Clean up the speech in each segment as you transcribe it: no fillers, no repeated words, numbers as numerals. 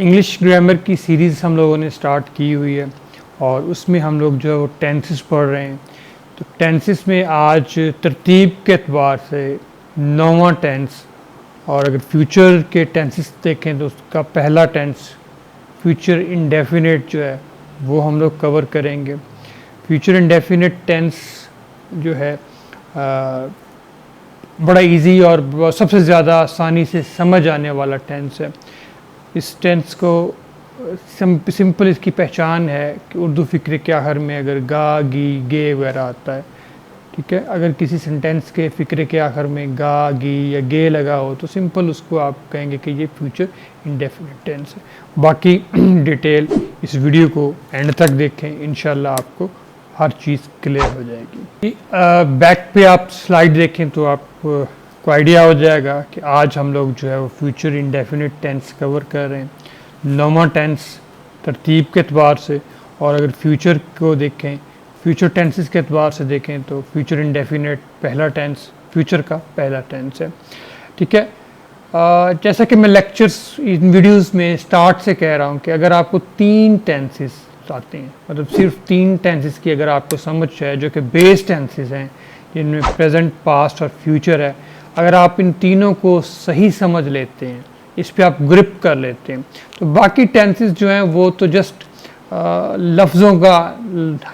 English grammar की series हम लोगों ने स्टार्ट की हुई है और उसमें हम लोग जो है वो टेंसेस पढ़ रहे हैं। तो टेंसेस में आज तरतीब के एतबार से 9वां टेंस, और अगर फ्यूचर के टेंसेस देखें तो उसका पहला टेंस फ्यूचर इंडेफिनिट जो है वो हम लोग कवर करेंगे। फ्यूचर इंडेफिनिट टेंस जो है बड़ा इजी और सबसे ज़्यादा आसानी से समझ आने वाला टेंस है। इस टेंस को सिंपल इसकी पहचान है कि उर्दू फ़िक्रे के आखिर में अगर गा, गी, गे वगैरह आता है, ठीक है। अगर किसी सेंटेंस के फ़िक्रे के आखिर में गा, गी या गे लगा हो तो सिंपल उसको आप कहेंगे कि ये फ्यूचर इंडेफिनिट टेंस है। बाकी डिटेल इस वीडियो को एंड तक देखें, इंशाल्लाह आपको हर चीज़ क्लियर हो जाएगी। बैक पे आप स्लाइड देखें तो आपको आइडिया हो जाएगा कि आज हम लोग जो है वो फ्यूचर इंडेफिनिट टेंस कवर कर रहे हैं, 9वां टेंस तरतीब के एतबार से। और अगर फ्यूचर को देखें, फ्यूचर टेंसेस के एतबार से देखें तो फ्यूचर इंडेफिनिट पहला टेंस फ्यूचर का पहला टेंस है, ठीक है। जैसा कि मैं लेक्चर्स इन वीडियोस में स्टार्ट से कह रहा हूँ कि अगर आपको 3 टेंसेस आते हैं, मतलब सिर्फ 3 टेंसेस की अगर आपको समझ है जो कि बेस टेंसेस हैं जिनमें प्रेजेंट, पास्ट और फ्यूचर है, अगर आप इन तीनों को सही समझ लेते हैं, इस पे आप ग्रिप कर लेते हैं, तो बाकी टेंसेस जो हैं वो तो जस्ट लफ्ज़ों का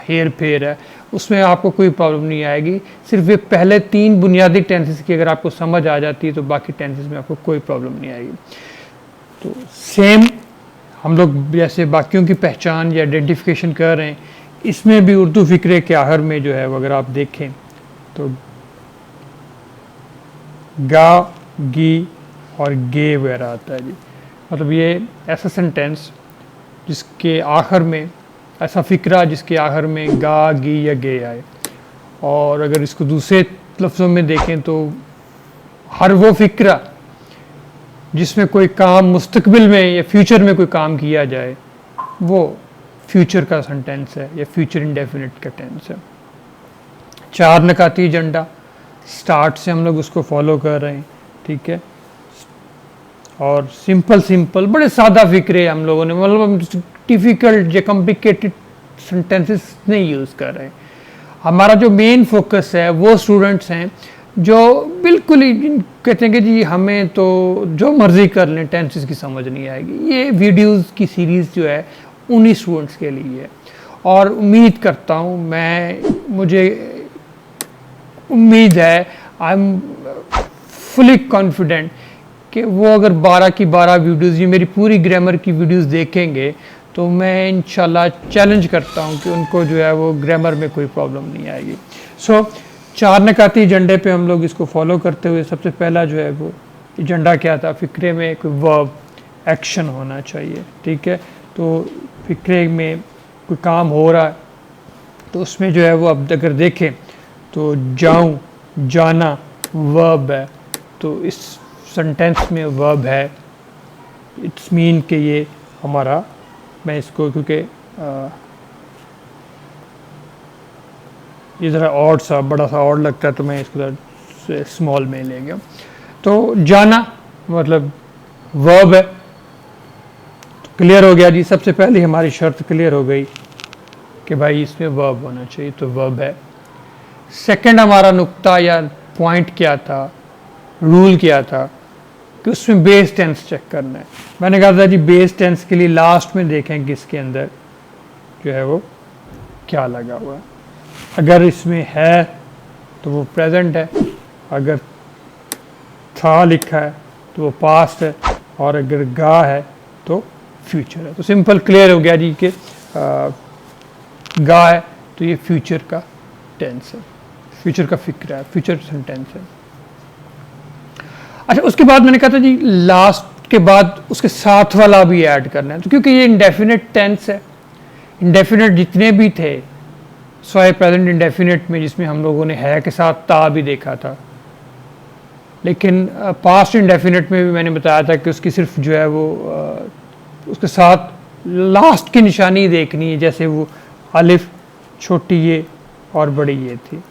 हेर फेर है, उसमें आपको कोई प्रॉब्लम नहीं आएगी। सिर्फ ये पहले 3 बुनियादी टेंसेस की अगर आपको समझ आ जाती है तो बाकी टेंसेस में आपको कोई प्रॉब्लम नहीं आएगी। तो सेम हम लोग जैसे बाकियों की पहचान या आइडेंटिफिकेशन कर रहे हैं, इसमें भी उर्दू फ़िक्रे के आखिर में जो है वो अगर आप देखें तो गा, गी और गे वगैरह आता है जी। मतलब ये ऐसा सेंटेंस जिसके आखिर में, ऐसा फ़िक्रा जिसके आखिर में गा, गी या गे आए। और अगर इसको दूसरे लफ्ज़ों में देखें तो हर वो फ़िक्रा जिसमें कोई काम मुस्तकबिल में या फ्यूचर में कोई काम किया जाए वो फ्यूचर का सेंटेंस है या फ्यूचर इंडेफिनिट का टेंस है। 4 नकाती एजेंडा स्टार्ट से हम लोग उसको फॉलो कर रहे हैं, ठीक है। और सिंपल बड़े सादा फ़िक्रे हम लोगों ने, मतलब डिफ़िकल्ट या कॉम्प्लिकेटेड सेंटेंसेस नहीं यूज़ कर रहे हैं। हमारा जो मेन फोकस है वो स्टूडेंट्स हैं जो बिल्कुल ही कहते हैं कि जी हमें तो जो मर्ज़ी कर लें, टेंसेस की समझ नहीं आएगी। ये वीडियोस की सीरीज़ जो है उन्हीं स्टूडेंट्स के लिए है। और उम्मीद करता हूँ मुझे उम्मीद है, आई एम फुली कॉन्फिडेंट कि वो अगर 12 की 12 वीडियोस, ये मेरी पूरी ग्रामर की वीडियोस देखेंगे तो मैं इंशाल्लाह चैलेंज करता हूँ कि उनको जो है वो ग्रामर में कोई प्रॉब्लम नहीं आएगी। सो 4 नकाती एजेंडे पे हम लोग इसको फॉलो करते हुए सबसे पहला जो है वो एजेंडा क्या था, फ़िक्रे में कोई वर्ब एक्शन होना चाहिए, ठीक है। तो फ़िक्रे में कोई काम हो रहा है तो उसमें जो है वो अब अगर देखें तो जाऊँ, जाना वर्ब है, तो इस सेंटेंस में वर्ब है, इट्स मीन कि ये हमारा, मैं इसको क्योंकि ये ज़रा ऑड सा, बड़ा सा ऑड लगता है तो मैं इसको स्मॉल में ले गया। तो जाना मतलब वर्ब है, तो क्लियर हो गया जी। सबसे पहले हमारी शर्त क्लियर हो गई कि भाई इसमें वर्ब होना चाहिए, तो वर्ब है। सेकंड हमारा नुक्ता या पॉइंट क्या था, रूल क्या था कि उसमें बेस टेंस चेक करना है। मैंने कहा था जी बेस टेंस के लिए लास्ट में देखें कि इसके अंदर जो है वो क्या लगा हुआ है। अगर इसमें है तो वो प्रेजेंट है, अगर था लिखा है तो वो पास्ट है, और अगर गा है तो फ्यूचर है। तो सिंपल क्लियर हो गया जी कि गा है तो ये फ्यूचर का टेंस है, फ्यूचर का फ़िक्र है, फ्यूचर सेंटेंस है। अच्छा, उसके बाद मैंने कहा था जी लास्ट के बाद उसके साथ वाला भी ऐड करना है, तो क्योंकि ये इंडेफिनिट टेंस है, इंडेफिनिट जितने भी थे सवाए प्रेजेंट इंडेफिनिट में जिसमें हम लोगों ने है के साथ ता भी देखा था, लेकिन पास्ट इंडेफिनिट में भी मैंने बताया था कि उसकी सिर्फ जो है वो उसके साथ लास्ट की निशानी देखनी है, जैसे वो अलिफ, छोटी ये और बड़ी ये थी।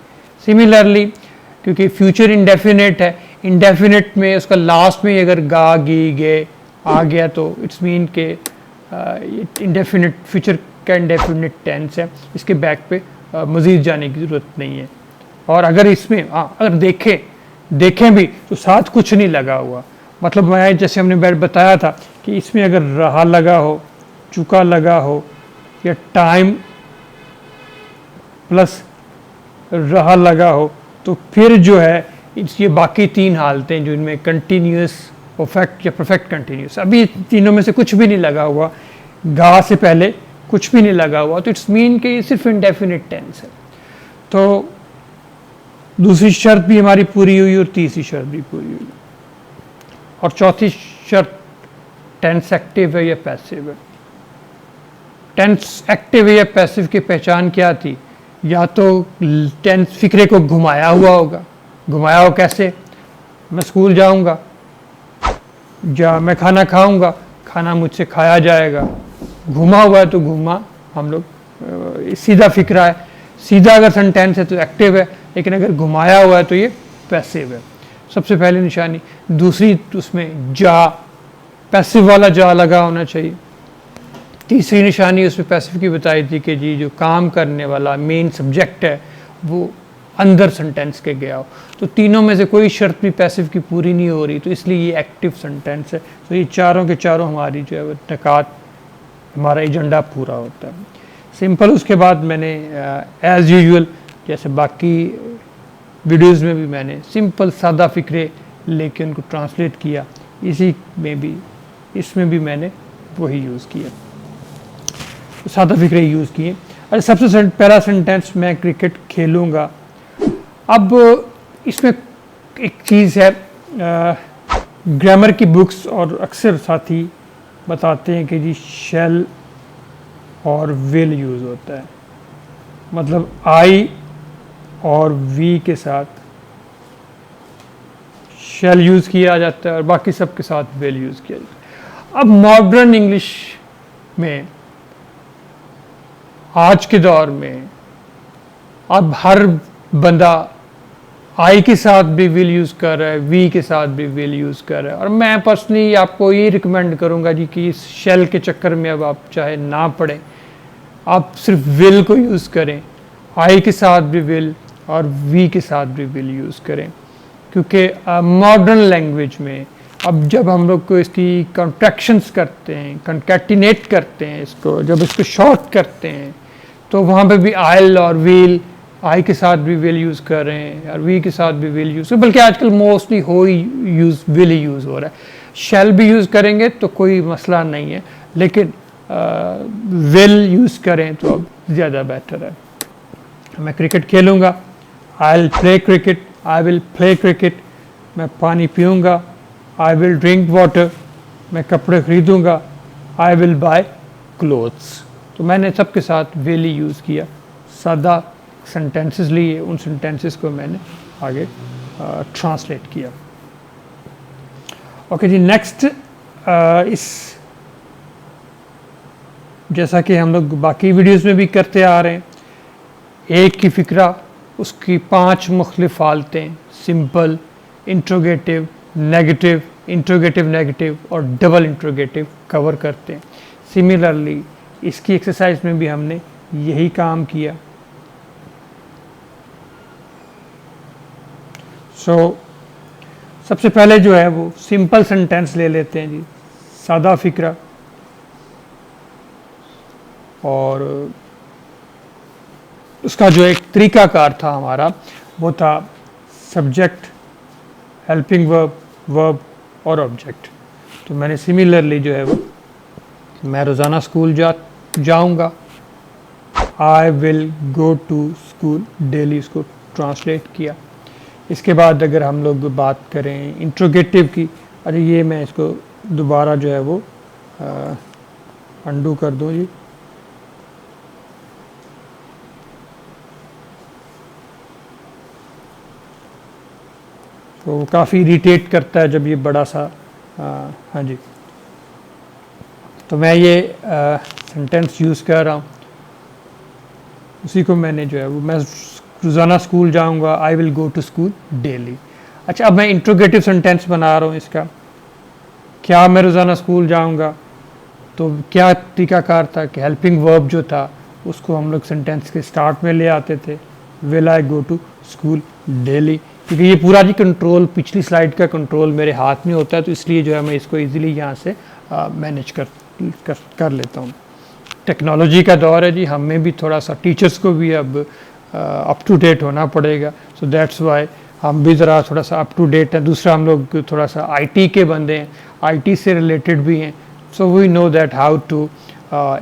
सिमिलरली क्योंकि फ्यूचर इंडेफिनिट है, इंडेफिनिट में उसका लास्ट में अगर गा, गी, गे आ गया तो इट्स मीन के इंडेफिनिट फ्यूचर का इंडेफिनिट टेंस है, इसके बैक पे मज़ीद जाने की ज़रूरत नहीं है। और अगर इसमें अगर देखें भी तो साथ कुछ नहीं लगा हुआ, मतलब मैं जैसे हमने बताया था कि इसमें अगर रहा लगा हो, चुका लगा हो, या टाइम प्लस रहा लगा हो, तो फिर जो है ये बाकी तीन हालतें जो इनमें कंटिन्यूस, परफेक्ट या परफेक्ट कंटिन्यूस, अभी तीनों में से कुछ भी नहीं लगा हुआ, गा से पहले कुछ भी नहीं लगा हुआ, तो इट्स मीन कि ये सिर्फ इंडेफिनिट टेंस है। तो दूसरी शर्त भी हमारी पूरी हुई और तीसरी शर्त भी पूरी हुई, और चौथी शर्त टेंस एक्टिव है या पैसिव है। टेंस एक्टिव है या पैसिव की पहचान क्या थी? या तो टेंस फिक्रे को घुमाया हुआ होगा। घुमाया हो कैसे? मैं स्कूल जाऊंगा, या मैं खाना खाऊंगा, खाना मुझसे खाया जाएगा। घुमा हुआ है तो घुमा, हम लोग सीधा फिक्रा है, सीधा अगर सेंटेंस है तो एक्टिव है, लेकिन अगर घुमाया हुआ है तो ये पैसिव है। सबसे पहली निशानी। दूसरी, उसमें जा, पैसिव वाला जा लगा होना चाहिए। तीसरी निशानी उसमें पैसिव की बताई थी कि जी जो काम करने वाला मेन सब्जेक्ट है वो अंदर सेंटेंस के गया हो। तो तीनों में से कोई शर्त भी पैसिव की पूरी नहीं हो रही, तो इसलिए ये एक्टिव सेंटेंस है। तो ये चारों के चारों हमारी जो है नकात, हमारा एजेंडा पूरा होता है। सिंपल। उसके बाद मैंने एज़ यूजुअल जैसे बाकी वीडियोस में भी मैंने सिंपल सादा फिक्रे लेके उनको ट्रांसलेट किया, इसी में भी, इसमें भी मैंने वही यूज़ किया, सादा फिक्रे यूज़ किए। अरे सबसे पहला सेंटेंस, मैं क्रिकेट खेलूँगा। अब इसमें एक चीज़ है, ग्रामर की बुक्स और अक्सर साथी बताते हैं कि जी शैल और विल यूज़ होता है, मतलब आई और वी के साथ शैल यूज़ किया जाता है और बाकी सब के साथ विल यूज़ किया जाता है। अब मॉडर्न इंग्लिश में आज के दौर में अब हर बंदा आई के साथ भी विल यूज़ कर रहा है, वी के साथ भी विल यूज़ कर रहा है। और मैं पर्सनली आपको ये रिकमेंड करूँगा जी कि इस शेल के चक्कर में अब आप चाहे ना पढ़ें, आप सिर्फ विल को यूज़ करें, आई के साथ भी विल और वी के साथ भी विल यूज़ करें। क्योंकि मॉडर्न लैंग्वेज में अब जब हम लोग को इसकी कॉन्ट्रैक्शंस करते हैं, कंकैटिनेट करते हैं इसको, जब इसको शॉर्ट करते हैं, तो वहाँ पे भी आइल और विल, आई के साथ भी विल यूज़ कर रहे हैं और वी के साथ भी विल यूज़, बल्कि आजकल मोस्टली विल ही यूज़ हो रहा है। शैल भी यूज़ करेंगे तो कोई मसला नहीं है, लेकिन विल यूज़ करें तो अब ज़्यादा बेटर है। मैं क्रिकेट खेलूँगा, I will play cricket, I will play cricket. मैं पानी पीऊँगा, आई विल ड्रिंक वाटर। मैं कपड़े खरीदूँगा, आई विल बाय क्लोथ्स। तो मैंने सबके साथ विल ही यूज़ किया, सादा सेंटेंसेस लिए, उन सेंटेंसेस को मैंने आगे ट्रांसलेट किया। ओके जी, नेक्स्ट इस जैसा कि हम लोग बाकी वीडियोस में भी करते आ रहे हैं, एक की फ़िक्रा, उसकी 5 मुख्तलिफ हालतें, simple, interrogative, negative, interrogative negative और डबल इंट्रोगेटिव कवर करते हैं। सिमिलरली इसकी एक्सरसाइज में भी हमने यही काम किया। सबसे पहले जो है वो सिंपल सेंटेंस ले लेते हैं जी, सादा फिक्रा। और उसका जो एक तरीकाकार था हमारा, वो था सब्जेक्ट, हेल्पिंग वर्ब, वर्ब और ऑब्जेक्ट। तो मैंने सिमिलरली जो है वो, मैं रोज़ाना स्कूल जाऊंगा, I will go to school daily, इसको ट्रांसलेट किया। इसके बाद अगर हम लोग बात करें इंट्रोगेटिव की, अरे ये मैं इसको दोबारा जो है वो अंडू कर दूं जी। तो काफ़ी इरिटेट करता है जब ये बड़ा सा, हाँ जी। तो मैं ये सेंटेंस यूज़ कर रहा हूँ, उसी को मैंने जो है वो, मैं रोज़ाना स्कूल जाऊंगा, I will go to school daily. अच्छा, अब मैं इंट्रोगेटिव सेंटेंस बना रहा हूँ इसका, क्या मैं रोज़ाना स्कूल जाऊंगा? तो क्या तरीकाकार था कि हेल्पिंग वर्ब जो था उसको हम लोग सेंटेंस के स्टार्ट में ले आते थे, will I go to school daily, क्योंकि ये पूरा जी कंट्रोल पिछली स्लाइड का कंट्रोल मेरे हाथ में होता है, तो इसलिए जो है मैं इसको इजीली यहाँ से मैनेज कर लेता हूँ। टेक्नोलॉजी का दौर है जी, हमें भी थोड़ा सा टीचर्स को भी अब अप टू डेट होना पड़ेगा, सो दैट्स वाई हम भी ज़रा थोड़ा सा अप टू डेट हैं। दूसरा हम लोग थोड़ा सा आईटी के बंदे हैं, आईटी से रिलेटेड भी हैं, so we know that how to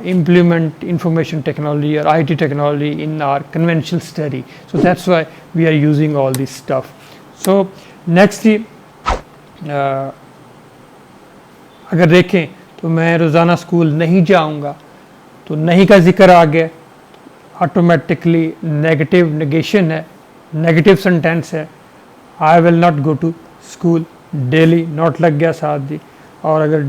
implement information technology or IT technology in our conventional study. So that's why we are using all this stuff. So next अगर देखें तो मैं रोज़ाना स्कूल नहीं जाऊंगा, तो नहीं का जिक्र आ गया, ऑटोमेटिकली नेगेटिव नेगेशन है, नेगेटिव सेंटेंस है, I will not go to school daily, not लग गया साथ जी। और अगर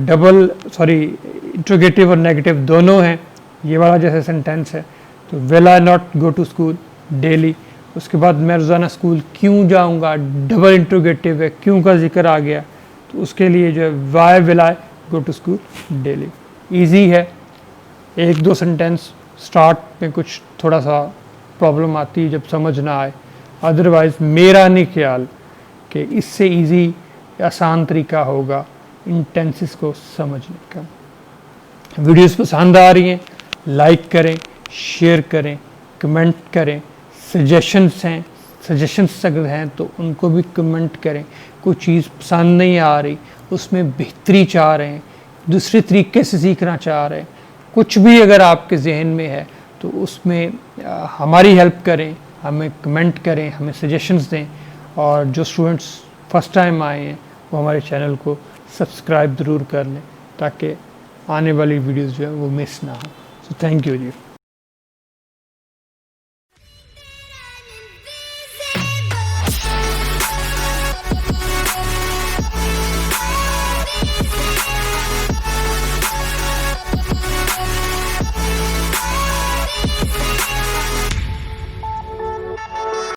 इंट्रोगेटिव और नेगेटिव दोनों हैं, ये वाला जैसे सेंटेंस है, तो will I not go to school daily. उसके बाद मैं रोज़ाना स्कूल क्यों जाऊंगा, डबल इंट्रोगेटिव है, क्यों का जिक्र आ गया, तो उसके लिए जो है why will I go to school daily. Easy है, एक दो सेंटेंस स्टार्ट में कुछ थोड़ा सा प्रॉब्लम आती है जब समझ ना आए, अदरवाइज़ मेरा नहीं ख्याल कि इससे ईजी आसान तरीका होगा इन टेंसेस को समझने का। वीडियोस पसंद आ रही हैं, लाइक करें, शेयर करें, कमेंट करें, सजेशंस अगर हैं तो उनको भी कमेंट करें। कोई चीज़ पसंद नहीं आ रही, उसमें बेहतरी चाह रहे हैं, दूसरे तरीके से सीखना चाह रहे हैं, कुछ भी अगर आपके जहन में है तो उसमें हमारी हेल्प करें, हमें कमेंट करें, हमें सजेशंस दें। और जो स्टूडेंट्स फर्स्ट टाइम आए हैं वो हमारे चैनल को सब्सक्राइब ज़रूर कर लें ताकि आने वाली वीडियोस जो है वो मिस ना हो। So thank you ji.